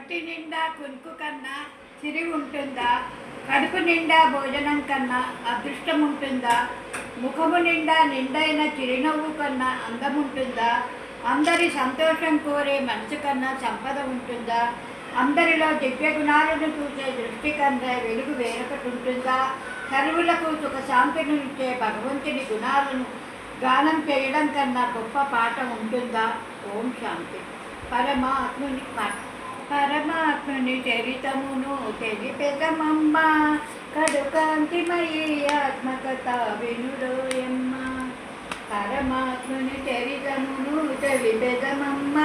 ఒంటి నిండా కునుకు కన్నా సిరి ఉంటుందా? కడుపు నిండా భోజనం కన్నా అదృష్టం ఉంటుందా? ముఖము నిండా నిండైన చిరునవ్వు కన్నా అందం ఉంటుందా? అందరి సంతోషం కోరే మనసు కన్నా సంపద ఉంటుందా? అందరిలో దివ్య గుణాలను చూసే దృష్టి కన్నా వెలుగు వేరొకటి ఉంటుందా? కరువులకు సుఖశాంతిని ఇచ్చే భగవంతుని గుణాలను గానం చేయడం కన్నా గొప్ప పాట ఉంటుందా? ఓం శాంతి. పరమాత్ముని చరితమును తెలిపెదమమ్మ, కడుకాంతిమయీ ఆత్మకథ వినుడోయమ్మ. పరమాత్ముని చరితమును తెలిపెదమమ్మ,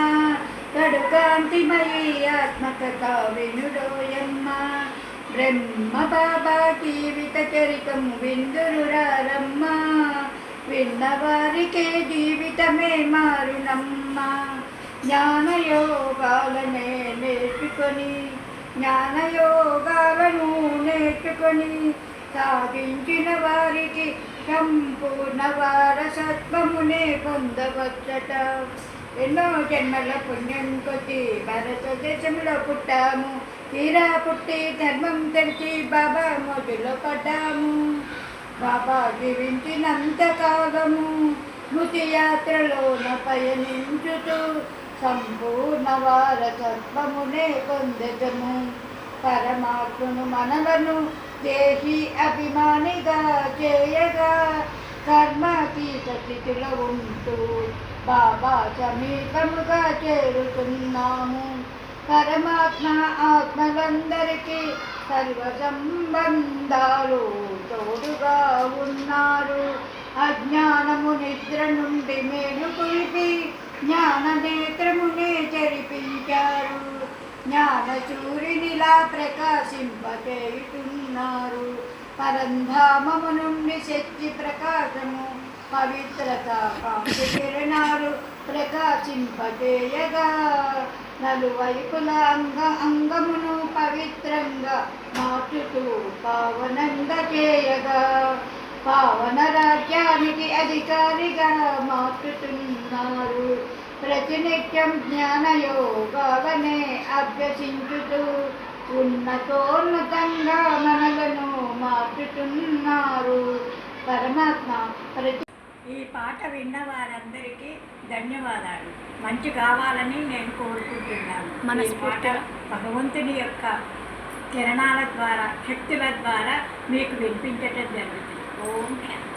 కడుకాంతిమయీ ఆత్మకథ వినుడోయమ్మ. బ్రహ్మ బాబా జీవిత చరితము విందురురారమ్మ, విన్నవారికే జీవితమే మారునమ్మ. జ్ఞానయోగాలను నేర్చుకొని సాధించిన వారికి సంపూర్ణ వారసత్వమునే పొందవచ్చట. ఎన్నో జన్మల పుణ్యం కొద్ది భారతదేశంలో పుట్టాము, తీరా పుట్టి ధర్మం తెలిసి బాబా మోజులో పడ్డాము. బాబా జీవించినంత కాలము స్మృతి యాత్రలోన పయనించుతూ సంపూర్ణ వారసత్వమునే పొందెదము. పరమాత్మను మనలను దేహి అభిమానిగా చేయగా కర్మాతీత స్థితిలో ఉంటూ బాబా సమీపముగా చేరుతున్నాము. పరమాత్మ ఆత్మలందరికీ సర్వ సంబంధాలు తోడుగా ఉన్నారు. అజ్ఞానము నిద్ర నుండి మేలుకొల్పి జ్ఞాన నేత్రమునే జరిపించారు. జ్ఞాన సూర్యునిలా ప్రకాశింపచేయుతున్నారు. పరంధామము నుండి శక్తి ప్రకాశము పవిత్రత కాంతి కిరణాలు ప్రకాశింపచేయగా నలువైపుల అంగమును పవిత్రంగా మార్చుతూ పావనంగా చేయగా పావన రాజ్యానికి అధికారిగా మార్చుతున్నారు. ప్రతినిత్యం జ్ఞానయోగాలనే అభ్యసించుతూ ఉన్నతోన్నతంగా మనలను మార్చుతున్నారు. పరమాత్మ ఈ పాట విన్న వారందరికీ ధన్యవాదాలు. మంచి కావాలని నేను కోరుకుంటున్నాను. ఈ పాట భగవంతుని యొక్క కిరణాల ద్వారా, శక్తుల ద్వారా మీకు వినిపించటం జరుగుతుంది. ఓం శాంతి.